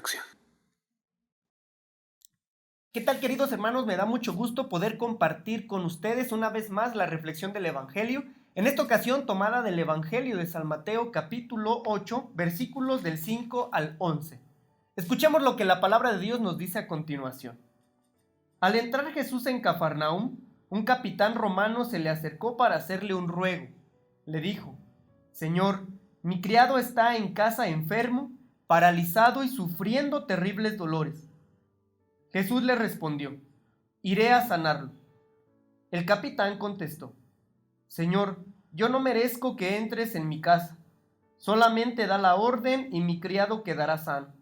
reflexión. ¿Qué tal, queridos hermanos? Me da mucho gusto poder compartir con ustedes una vez más la reflexión del Evangelio. En esta ocasión tomada del Evangelio de San Mateo capítulo 8, versículos del 5 al 11. Escuchemos lo que la palabra de Dios nos dice a continuación. Al entrar Jesús en Cafarnaúm, un capitán romano se le acercó para hacerle un ruego. Le dijo: Señor, mi criado está en casa enfermo, paralizado y sufriendo terribles dolores. Jesús le respondió: iré a sanarlo. El capitán contestó: Señor, yo no merezco que entres en mi casa. Solamente da la orden y mi criado quedará sano.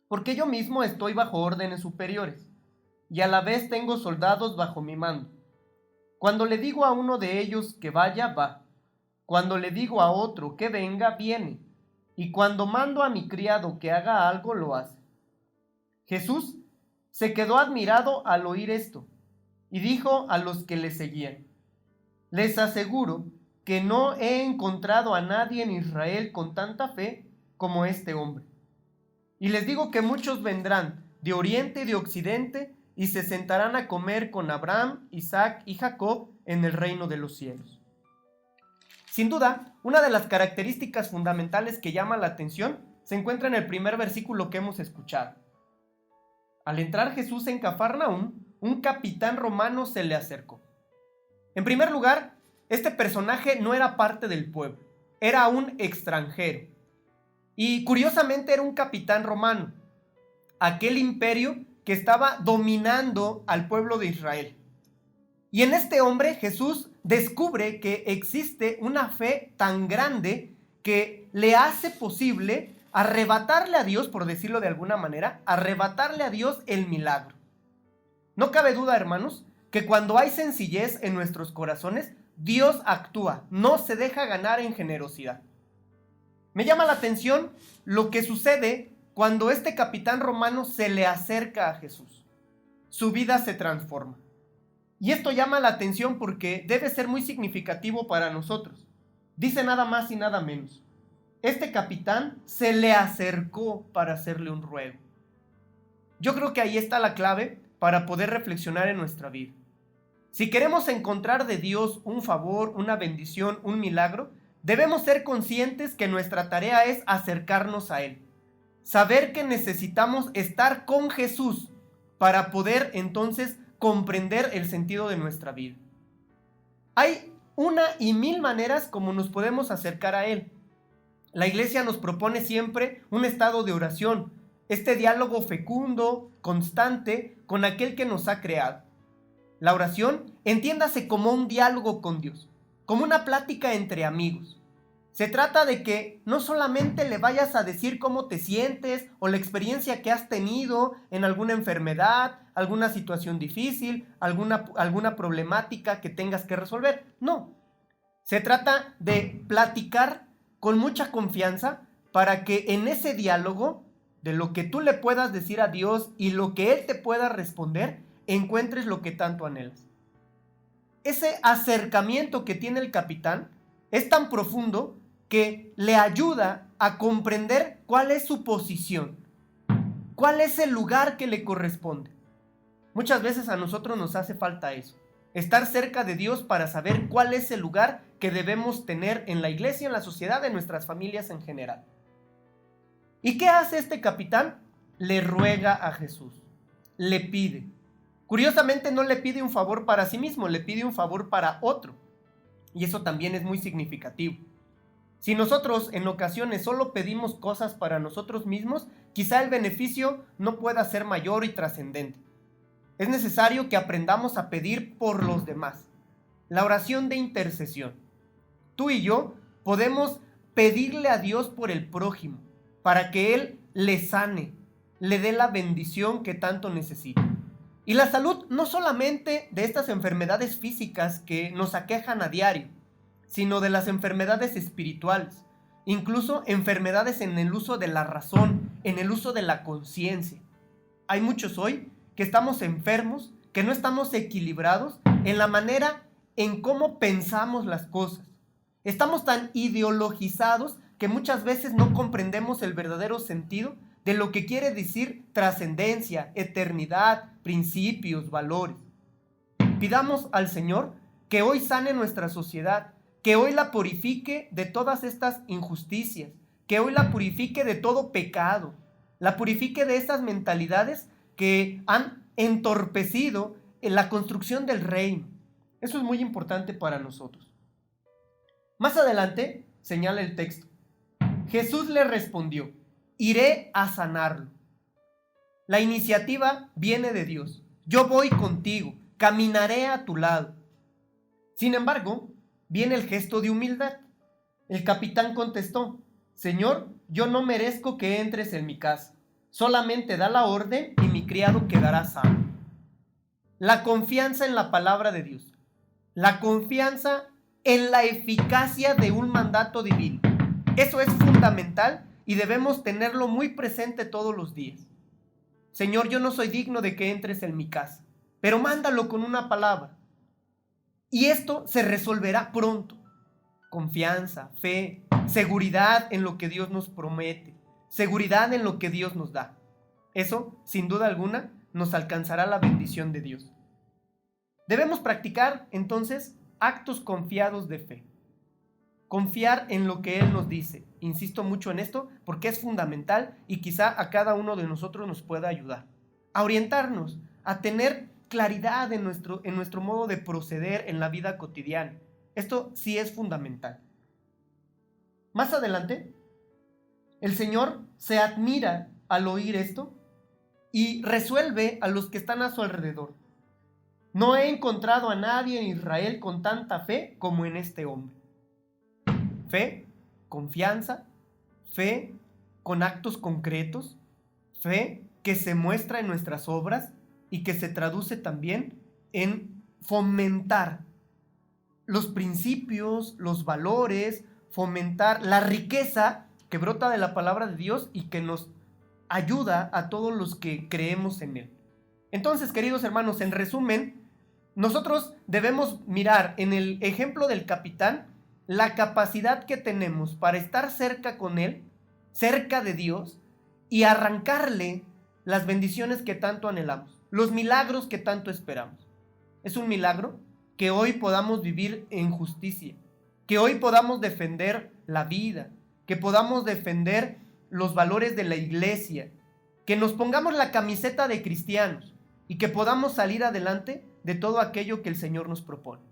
Porque yo mismo estoy bajo órdenes superiores, y a la vez tengo soldados bajo mi mando. Cuando le digo a uno de ellos que vaya, va. Cuando le digo a otro que venga, viene. Y cuando mando a mi criado que haga algo, lo hace. Jesús se quedó admirado al oír esto, y dijo a los que le seguían: les aseguro que no he encontrado a nadie en Israel con tanta fe como este hombre. Y les digo que muchos vendrán de oriente y de occidente y se sentarán a comer con Abraham, Isaac y Jacob en el reino de los cielos. Sin duda, una de las características fundamentales que llama la atención se encuentra en el primer versículo que hemos escuchado. Al entrar Jesús en Cafarnaúm, un capitán romano se le acercó. En primer lugar, este personaje no era parte del pueblo, era un extranjero. Y curiosamente era un capitán romano, aquel imperio que estaba dominando al pueblo de Israel. Y en este hombre Jesús descubre que existe una fe tan grande que le hace posible arrebatarle a Dios, por decirlo de alguna manera, arrebatarle a Dios el milagro. No cabe duda, hermanos, que cuando hay sencillez en nuestros corazones, Dios actúa, no se deja ganar en generosidad. Me llama la atención lo que sucede cuando este capitán romano se le acerca a Jesús. Su vida se transforma. Y esto llama la atención porque debe ser muy significativo para nosotros. Dice nada más y nada menos: este capitán se le acercó para hacerle un ruego. Yo creo que ahí está la clave para poder reflexionar en nuestra vida. Si queremos encontrar de Dios un favor, una bendición, un milagro, debemos ser conscientes que nuestra tarea es acercarnos a Él. Saber que necesitamos estar con Jesús para poder entonces comprender el sentido de nuestra vida. Hay una y mil maneras como nos podemos acercar a Él. La iglesia nos propone siempre un estado de oración, este diálogo fecundo, constante, con aquel que nos ha creado. La oración, entiéndase como un diálogo con Dios, como una plática entre amigos. Se trata de que no solamente le vayas a decir cómo te sientes o la experiencia que has tenido en alguna enfermedad, alguna situación difícil, alguna problemática que tengas que resolver. No. Se trata de platicar con mucha confianza para que en ese diálogo, de lo que tú le puedas decir a Dios y lo que Él te pueda responder, encuentres lo que tanto anhelas. Ese acercamiento que tiene el capitán es tan profundo que le ayuda a comprender cuál es su posición, cuál es el lugar que le corresponde. Muchas veces a nosotros nos hace falta eso, estar cerca de Dios para saber cuál es el lugar que debemos tener en la iglesia, en la sociedad, en nuestras familias en general. ¿Y qué hace este capitán? Le ruega a Jesús, le pide. Curiosamente no le pide un favor para sí mismo, le pide un favor para otro. Y eso también es muy significativo. Si nosotros en ocasiones solo pedimos cosas para nosotros mismos, quizá el beneficio no pueda ser mayor y trascendente. Es necesario que aprendamos a pedir por los demás. La oración de intercesión. Tú y yo podemos pedirle a Dios por el prójimo, para que Él le sane, le dé la bendición que tanto necesita. Y la salud no solamente de estas enfermedades físicas que nos aquejan a diario, sino de las enfermedades espirituales, incluso enfermedades en el uso de la razón, en el uso de la conciencia. Hay muchos hoy que estamos enfermos, que no estamos equilibrados en la manera en cómo pensamos las cosas. Estamos tan ideologizados que muchas veces no comprendemos el verdadero sentido de lo que quiere decir trascendencia, eternidad, principios, valores. Pidamos al Señor que hoy sane nuestra sociedad, que hoy la purifique de todas estas injusticias, que hoy la purifique de todo pecado, la purifique de estas mentalidades que han entorpecido en la construcción del reino. Eso es muy importante para nosotros. Más adelante señala el texto: Jesús le respondió: iré a sanarlo. La iniciativa viene de Dios. Yo voy contigo, caminaré a tu lado. Sin embargo, viene el gesto de humildad. El capitán contestó: Señor, yo no merezco que entres en mi casa. Solamente da la orden y mi criado quedará sano. La confianza en la palabra de Dios. La confianza en la eficacia de un mandato divino. Eso es fundamental y debemos tenerlo muy presente todos los días. Señor, yo no soy digno de que entres en mi casa, pero mándalo con una palabra. Y esto se resolverá pronto. Confianza, fe, seguridad en lo que Dios nos promete, seguridad en lo que Dios nos da. Eso, sin duda alguna, nos alcanzará la bendición de Dios. Debemos practicar, entonces, actos confiados de fe. Confiar en lo que Él nos dice. Insisto mucho en esto porque es fundamental y quizá a cada uno de nosotros nos pueda ayudar. A orientarnos, a tener claridad en nuestro modo de proceder en la vida cotidiana. Esto sí es fundamental. Más adelante, el Señor se admira al oír esto y resuelve a los que están a su alrededor. No he encontrado a nadie en Israel con tanta fe como en este hombre. Fe, confianza, fe con actos concretos, fe que se muestra en nuestras obras y que se traduce también en fomentar los principios, los valores, fomentar la riqueza que brota de la palabra de Dios y que nos ayuda a todos los que creemos en Él. Entonces, queridos hermanos, en resumen, nosotros debemos mirar en el ejemplo del capitán la capacidad que tenemos para estar cerca con Él, cerca de Dios, y arrancarle las bendiciones que tanto anhelamos, los milagros que tanto esperamos. Es un milagro que hoy podamos vivir en justicia, que hoy podamos defender la vida, que podamos defender los valores de la iglesia, que nos pongamos la camiseta de cristianos y que podamos salir adelante de todo aquello que el Señor nos propone.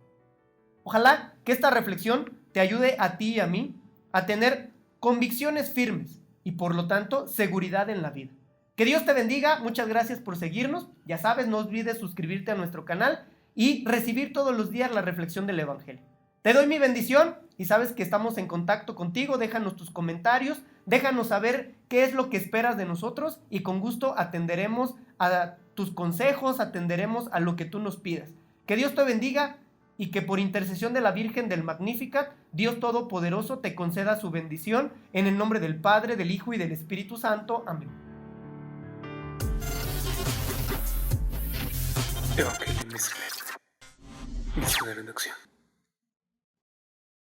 Ojalá que esta reflexión te ayude a ti y a mí a tener convicciones firmes y por lo tanto seguridad en la vida. Que Dios te bendiga, muchas gracias por seguirnos. Ya sabes, no olvides suscribirte a nuestro canal y recibir todos los días la reflexión del Evangelio. Te doy mi bendición y sabes que estamos en contacto contigo. Déjanos tus comentarios, déjanos saber qué es lo que esperas de nosotros y con gusto atenderemos a tus consejos, atenderemos a lo que tú nos pidas. Que Dios te bendiga y que por intercesión de la Virgen del Magnificat, Dios Todopoderoso te conceda su bendición en el nombre del Padre, del Hijo y del Espíritu Santo. Amén. Evangelio Misiones en acción.